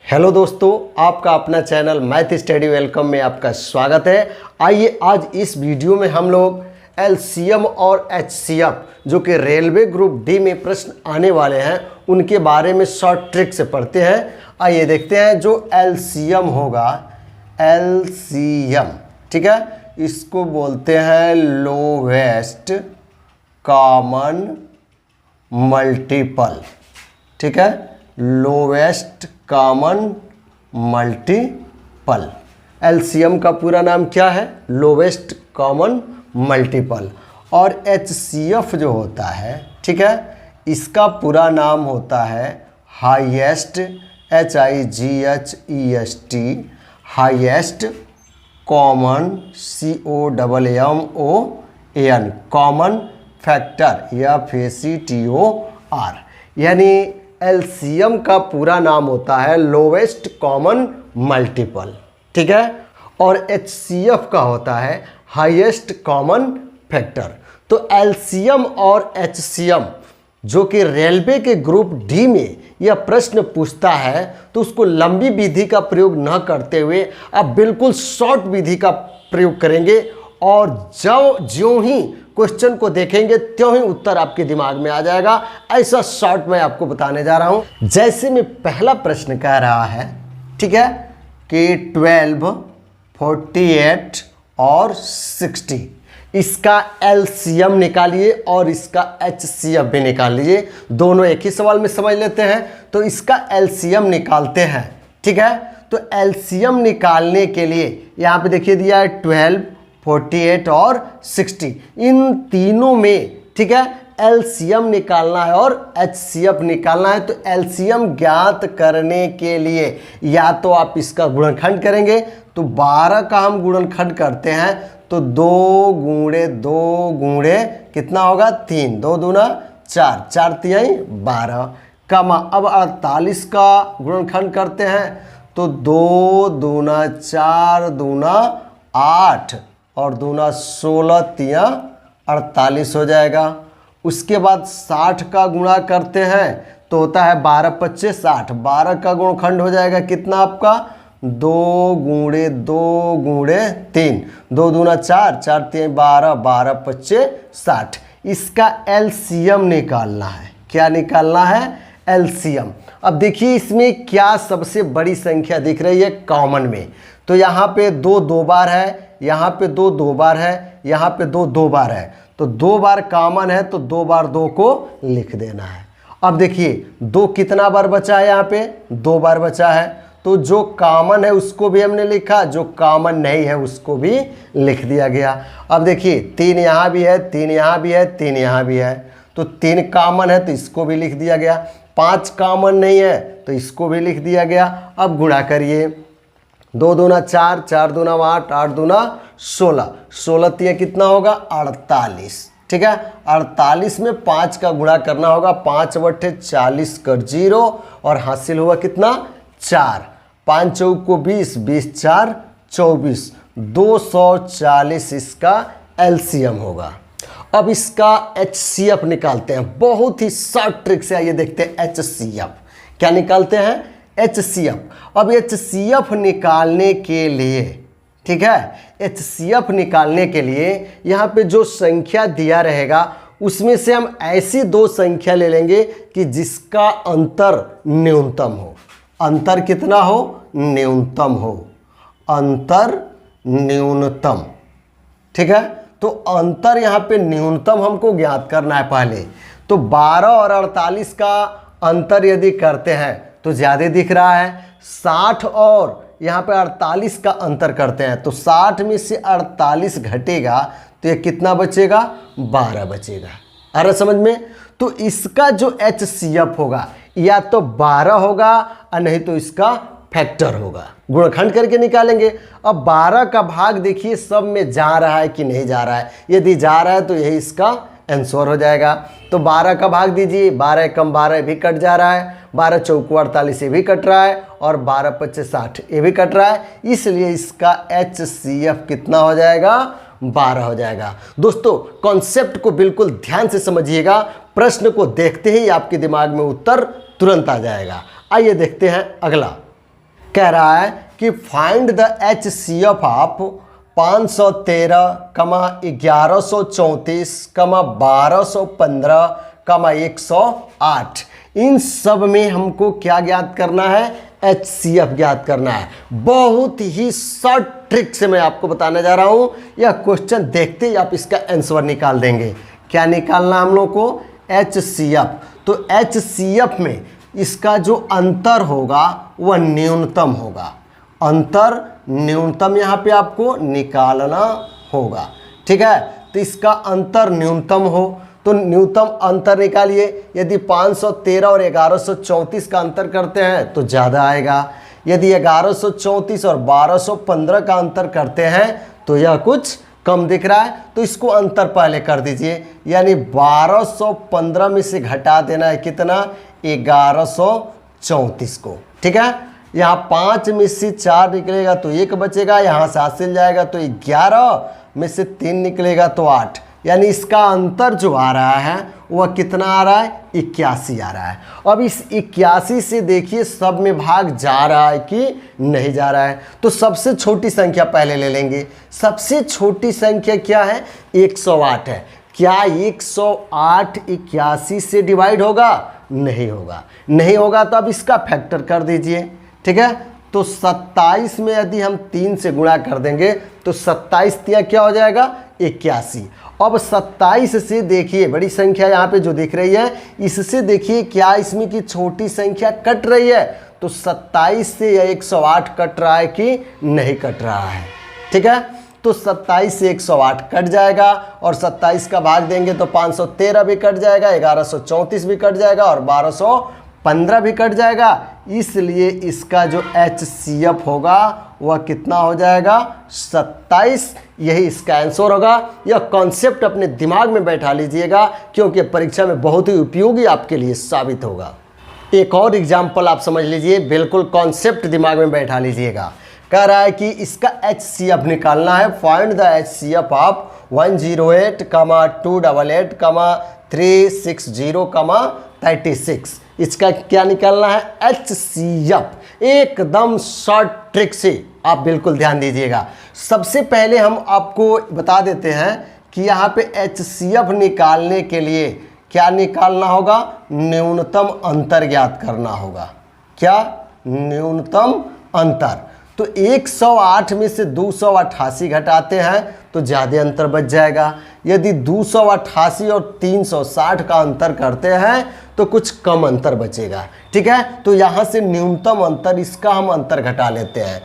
Hello दोस्तों, आपका अपना चैनल मैथ स्टडी वेलकम में आपका स्वागत है। आइए आज इस वीडियो में हम लोग एलसीएम और एचसीएफ जो कि रेलवे ग्रुप डी में प्रश्न आने वाले हैं उनके बारे में शॉर्ट ट्रिक से पढ़ते हैं। आइए देखते हैं। जो एलसीएम होगा, एलसीएम, ठीक है, इसको बोलते हैं लोवेस्ट कॉमन मल्टीपल, ठीक है, लोवेस्ट कॉमन मल्टीपल। एलसीएम का पूरा नाम क्या है? Lowest common multiple. और एचसीएफ जो होता है, ठीक है, इसका पूरा नाम होता है highest, HIGHEST, highest common COMMON common factor या FACTOR। यानी एलसीएम का पूरा नाम होता है लोवेस्ट कॉमन मल्टीपल, ठीक है, और एचसीएफ का होता है हाईएस्ट कॉमन फैक्टर। तो एलसीएम और एचसीएम जो कि रेलवे के ग्रुप डी में यह प्रश्न पूछता है तो उसको लंबी विधि का प्रयोग न करते हुए आप बिल्कुल शॉर्ट विधि का प्रयोग करेंगे और ज्यों ही क्वेश्चन को देखेंगे त्यों ही उत्तर आपके दिमाग में आ जाएगा। ऐसा शॉर्ट मैं आपको बताने जा रहा हूं। जैसे में पहला प्रश्न कह रहा है, ठीक है, कि 12, 48 और 60 इसका एलसीएम निकालिए और इसका एचसीएफ भी निकाल लीजिए। दोनों एक ही सवाल में समझ लेते हैं। तो इसका एलसीएम निकालते हैं, ठीक है। तो एलसीएम निकालने के लिए यहाँ पे देखिए दिया है 12, 48 और 60। इन तीनों में, ठीक है, एलसीएम निकालना है और एचसीएफ निकालना है। तो एलसीएम ज्ञात करने के लिए या तो आप इसका गुणनखंड करेंगे, तो 12 का हम गुणनखंड करते हैं तो 2 गुणे 2 गुणे कितना होगा? 3, 2 दूना 4, 4 तिहाई 12 कमा। अब 48 का गुणनखंड करते हैं तो 2 दूना 4 दूना 8 और दूना 16 तिया 48 हो जाएगा। उसके बाद 60 का गुणा करते हैं तो होता है 12 25 60। 12 का गुणनखंड हो जाएगा कितना आपका? 2 गुणे 2 गुणे 3, 2 दूना 4, 4 तिया 12, 12 25 60। इसका एलसीएम निकालना है। क्या निकालना है? एलसीएम। अब देखिए इसमें क्या सबसे बड़ी संख्या दिख रही है कॉमन में। तो यहाँ पे 2 2 बार है, यहाँ पे 2 2 बार है, यहाँ पे 2 2 बार है। तो 2 बार कॉमन है तो 2 बार 2 को लिख देना है। अब देखिए 2 कितना बार बचा है? यहाँ पे 2 बार बचा है। तो जो कॉमन है उसको भी हमने लिखा, जो कॉमन नहीं है उसको भी लिख दिया गया। अब देखिए 3 यहाँ भी है, 3 यहाँ भी है, 3 यहाँ भी है। तो 3 कॉमन है तो इसको भी लिख दिया गया। 5 कॉमन नहीं है तो इसको भी लिख दिया गया। अब गुणा करिए, 2 दूना 4, 4 दूना 8, 8 दूना 16, 16 तिया कितना होगा? 48, ठीक है। 48 में 5 का गुणा करना होगा। 5 बट्टे 40 कर 0 और हासिल हुआ कितना? 4। 5 चौक को 20, 20 4 24, 240 इसका एलसीएम होगा। अब इसका एचसीएफ निकालते हैं बहुत ही शॉर्ट ट्रिक से। आइए देखते हैं एचसीएफ क्या निकालते हैं। एचसीएफ, अब एचसीएफ निकालने के लिए, ठीक है, एचसीएफ निकालने के लिए यहाँ पे जो संख्या दिया रहेगा उसमें से हम ऐसी 2 संख्या ले लेंगे कि जिसका अंतर न्यूनतम हो। अंतर कितना हो? न्यूनतम हो। अंतर न्यूनतम, ठीक है। तो अंतर यहाँ पे न्यूनतम हमको ज्ञात करना है पहले। तो 12 और 48 का अंतर यदि करते हैं तो ज़्यादा दिख रहा है। 60 और यहाँ पे 48 का अंतर करते हैं तो 60 में से 48 घटेगा तो ये कितना बचेगा? 12 बचेगा। आ रहा समझ में? तो इसका जो एचसीएफ होगा या तो 12 होगा और नहीं तो इसका फैक्टर होगा। गुणनखंड करके निकालेंगे। अब 12 का भाग देखिए सब में जा रहा है कि नहीं जा रहा है। यदि जा रहा है तो यही इसका आंसर हो जाएगा। तो 12 का भाग दीजिए, 12 कम 12 भी कट जा रहा है, 12 चौको 48 ये भी कट रहा है और 12 25 60 ये भी कट रहा है। इसलिए इसका एचसीएफ कितना हो जाएगा? 12 हो जाएगा। दोस्तों कॉन्सेप्ट को बिल्कुल ध्यान से समझिएगा। प्रश्न को देखते ही आपके दिमाग में उत्तर तुरंत आ जाएगा। आइए देखते हैं अगला। कह रहा है कि फाइंड द HCF ऑफ 513, 1134, 1215, 108। इन सब में हमको क्या ज्ञात करना है? HCF ज्ञात करना है। बहुत ही शॉर्ट ट्रिक से मैं आपको बताने जा रहा हूं। यह क्वेश्चन देखते ही आप इसका आंसर निकाल देंगे। क्या निकालना हम लोग को? HCF। तो HCF में इसका जो अंतर होगा वह न्यूनतम होगा। अंतर न्यूनतम यहाँ पे आपको निकालना होगा। ठीक है, तो इसका अंतर न्यूनतम हो तो न्यूनतम अंतर निकालिए। यदि 513 और 1134 का अंतर करते हैं तो ज़्यादा आएगा। यदि 1134 और 1215 का अंतर करते हैं तो यह कुछ कम दिख रहा है। तो इसको अंतर पहले कर दीजिए, यानी 1215 में से घटा देना है कितना? 1134 को। ठीक है, यहाँ 5 में से 4 निकलेगा तो 1 बचेगा, यहाँ से हासिल जाएगा तो 11 में से 3 निकलेगा तो 8, यानी इसका अंतर जो आ रहा है वह कितना आ रहा है? 81 आ रहा है। अब इस 81 से देखिए सब में भाग जा रहा है कि नहीं जा रहा है। तो सबसे छोटी संख्या पहले ले लेंगे। सबसे छोटी संख्या क्या है? 108 है। क्या 108 81 से डिवाइड होगा? नहीं होगा। नहीं होगा तो अब इसका फैक्टर कर दीजिए। ठीक है, तो 27 में यदि हम 3 से गुणा कर देंगे तो 27 तिया क्या हो जाएगा? 81। अब 27 से देखिए बड़ी संख्या यहाँ पे जो दिख रही है, इससे देखिए क्या इसमें की छोटी संख्या कट रही है? तो 27 से यह 108 कट रहा है कि नहीं कट रहा है? ठीक है, तो 27 से 108 कट जाएगा और 27 का भाग देंगे तो 513 भी कट जाएगा, 1134 भी कट जाएगा और 1215 भी कट जाएगा। इसलिए इसका जो HCF होगा वह कितना हो जाएगा? 27। यही इसका आंसर होगा। यह कॉन्सेप्ट अपने दिमाग में बैठा लीजिएगा क्योंकि परीक्षा में बहुत ही उपयोगी आपके लिए साबित होगा। एक और एग्जाम्पल आप समझ लीजिए, बिल्कुल कॉन्सेप्ट दिमाग में बैठा लीजिएगा। कह रहा है कि इसका HCF निकालना है। Find the HCF of 108, 288, 360, 36। इसका क्या निकालना है? HCF। एकदम शॉर्ट ट्रिक से आप बिल्कुल ध्यान दीजिएगा। सबसे पहले हम आपको बता देते हैं कि यहाँ पे HCF निकालने के लिए क्या निकालना होगा? न्यूनतम अंतर ज्ञात करना होगा। क्या? न्यूनतम अंतर। तो 108 में से 288 घटाते हैं तो ज़्यादा अंतर बच जाएगा। यदि 288 और 360 का अंतर करते हैं तो कुछ कम अंतर बचेगा। ठीक है, तो यहाँ से न्यूनतम अंतर, इसका हम अंतर घटा लेते हैं।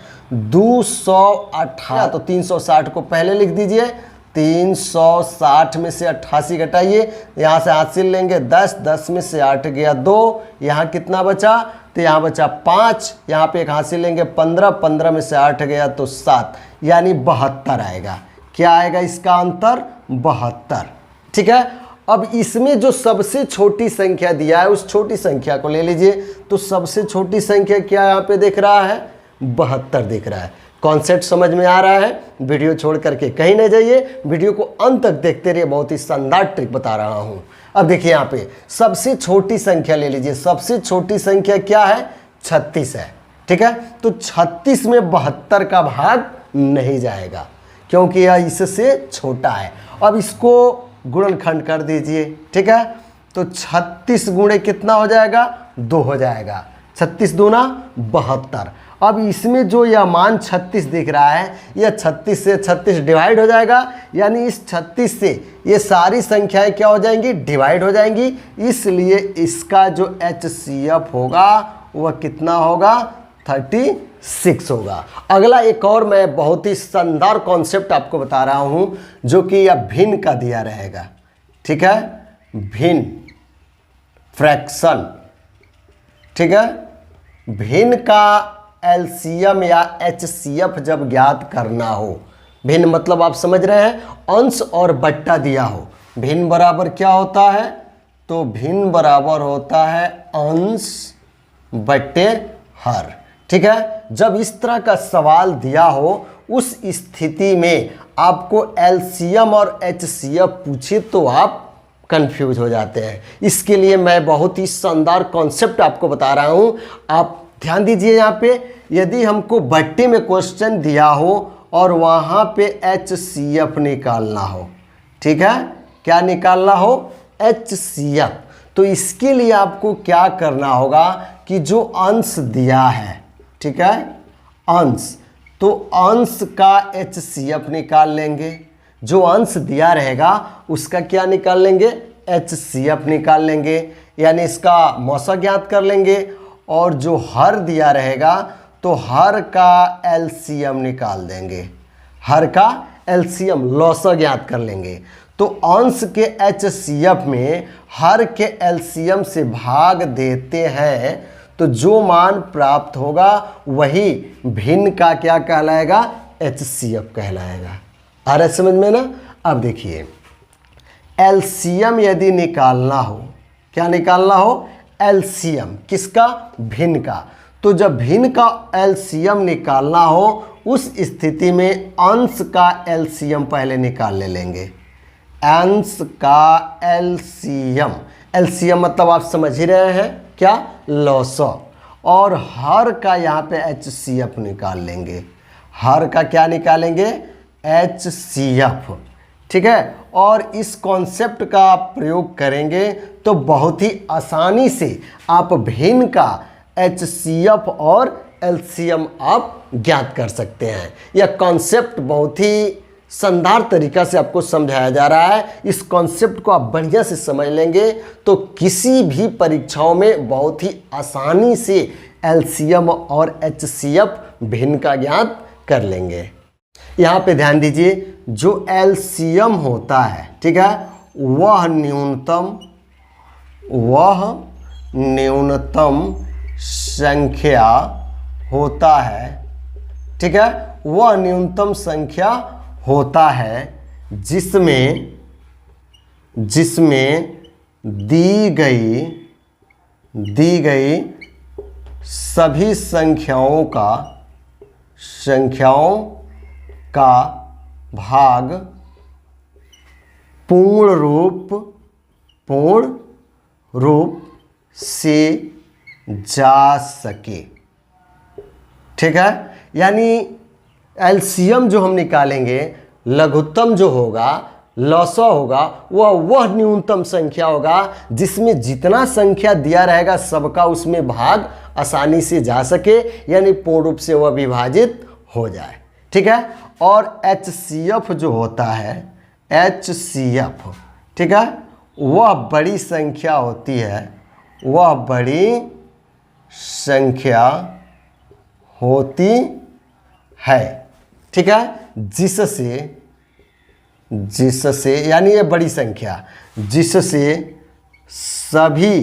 288 तो 360 को पहले लिख दीजिए। 360 में से 88 घटाइए, यहाँ से हासिल लेंगे 10, 10 में से 8 गया 2, यहाँ कितना बचा? तो यहाँ बचा 5, यहाँ पे एक हासिल लेंगे 15, 15 में से 8 गया तो 7, यानी 72 आएगा। क्या आएगा इसका अंतर? 72। ठीक है, अब इसमें जो सबसे छोटी संख्या दिया है उस छोटी संख्या को ले लीजिए। तो सबसे छोटी संख्या क्या यहाँ पे दिख रहा है? 72 दिख रहा है। कॉन्सेप्ट समझ में आ रहा है? वीडियो छोड़ करके कहीं नहीं जाइए, वीडियो को अंत तक देखते रहिए, बहुत ही शानदार ट्रिक बता रहा हूँ। अब देखिए यहाँ पे सबसे छोटी संख्या ले लीजिए। सबसे छोटी संख्या क्या है? 36 है। ठीक है, तो 36 में 72 का भाग नहीं जाएगा क्योंकि यह इससे छोटा है। अब इसको गुणनखंड कर दीजिए। ठीक है, तो 36 गुणे कितना हो जाएगा? 2 हो जाएगा। 36 दूना 72। अब इसमें जो यह मान 36 दिख रहा है, यह 36 से 36 डिवाइड हो जाएगा, यानी इस 36 से ये सारी संख्याएं क्या हो जाएंगी? डिवाइड हो जाएंगी। इसलिए इसका जो HCF होगा वह कितना होगा? 36 होगा। अगला एक और मैं बहुत ही शानदार कॉन्सेप्ट आपको बता रहा हूं जो कि यह भिन्न का दिया रहेगा। ठीक है, भिन्न फ्रैक्शन। ठीक है, भिन्न का LCM या HCF जब ज्ञात करना हो, भिन्न मतलब आप समझ रहे हैं, अंश और बट्टा दिया हो। भिन्न बराबर क्या होता है? तो भिन्न बराबर होता है अंश बट्टे हर। ठीक है, जब इस तरह का सवाल दिया हो उस स्थिति में आपको LCM और HCF पूछे तो आप कंफ्यूज हो जाते हैं। इसके लिए मैं बहुत ही शानदार कॉन्सेप्ट आपको बता रहा हूं, आप ध्यान दीजिए यहाँ पे, यदि हमको बट्टी में क्वेश्चन दिया हो और वहाँ पे HCF निकालना हो, ठीक है, क्या निकालना हो, HCF, तो इसके लिए आपको क्या करना होगा कि जो अंश दिया है, ठीक है, अंश, तो अंश का HCF निकाल लेंगे, जो अंश दिया रहेगा उसका क्या निकाल लेंगे, HCF निकाल लेंगे, यानी इसका मौसा ज्ञात कर लेंगे, और जो हर दिया रहेगा तो हर का LCM निकाल देंगे, हर का LCM लौसा ज्ञात कर लेंगे। तो अंश के HCF में हर के LCM से भाग देते हैं, तो जो मान प्राप्त होगा वही भिन्न का क्या कहलाएगा, HCF कहलाएगा। आ रहा है समझ में ना। अब देखिए LCM यदि निकालना हो, क्या निकालना हो, LCM किसका, भिन्न का, तो जब भिन्न का LCM निकालना हो उस स्थिति में अंश का LCM पहले निकाल लेंगे, अंश का LCM मतलब आप समझ ही रहे हैं क्या, लौसा, और हर का यहाँ पे HCF निकाल लेंगे, हर का क्या निकालेंगे, HCF, ठीक है। और इस कॉन्सेप्ट का प्रयोग करेंगे तो बहुत ही आसानी से आप भिन्न का HCF और LCM आप ज्ञात कर सकते हैं। यह कॉन्सेप्ट बहुत ही शानदार तरीका से आपको समझाया जा रहा है। इस कॉन्सेप्ट को आप बढ़िया से समझ लेंगे तो किसी भी परीक्षाओं में बहुत ही आसानी से LCM और HCF भिन्न का ज्ञात कर लेंगे। यहाँ पे ध्यान दीजिए, जो LCM होता है, ठीक है, वह न्यूनतम संख्या होता है, ठीक है, वह न्यूनतम संख्या होता है जिसमें दी गई सभी संख्याओं का भाग पूर्ण रूप से जा सके, ठीक है। यानी LCM जो हम निकालेंगे, लघुत्तम जो होगा, लौसा होगा, वह न्यूनतम संख्या होगा जिसमें जितना संख्या दिया रहेगा सबका उसमें भाग आसानी से जा सके, यानी पूर्ण रूप से वह विभाजित हो जाए, ठीक है। और HCF जो होता है, HCF, ठीक है, वह बड़ी संख्या होती है, वह बड़ी संख्या होती है, ठीक है, जिससे यानी ये बड़ी संख्या, जिससे सभी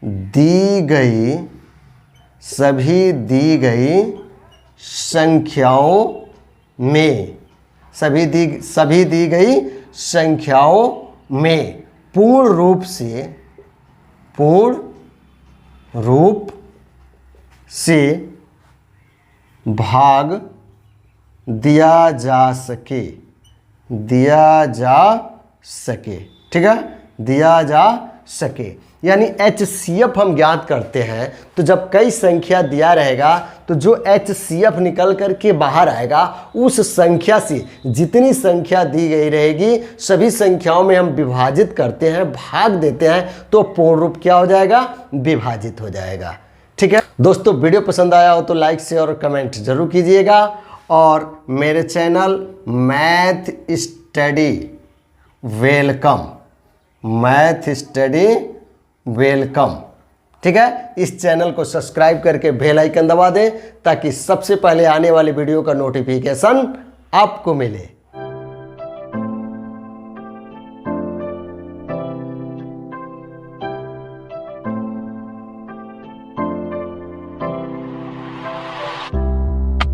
दी गई संख्याओं में पूर्ण रूप से भाग दिया जा सके, ठीक है, दिया जा सके। यानी HCF हम ज्ञात करते हैं तो जब कई संख्या दिया रहेगा तो जो HCF निकल करके बाहर आएगा उस संख्या से जितनी संख्या दी गई रहेगी सभी संख्याओं में हम विभाजित करते हैं, भाग देते हैं, तो पूर्ण रूप क्या हो जाएगा, विभाजित हो जाएगा, ठीक है। दोस्तों वीडियो पसंद आया हो तो लाइक शेयर और कमेंट जरूर कीजिएगा, और मेरे चैनल मैथ स्टडी वेलकम, ठीक है, इस चैनल को सब्सक्राइब करके बेल आइकन दबा दें ताकि सबसे पहले आने वाली वीडियो का नोटिफिकेशन आपको मिले।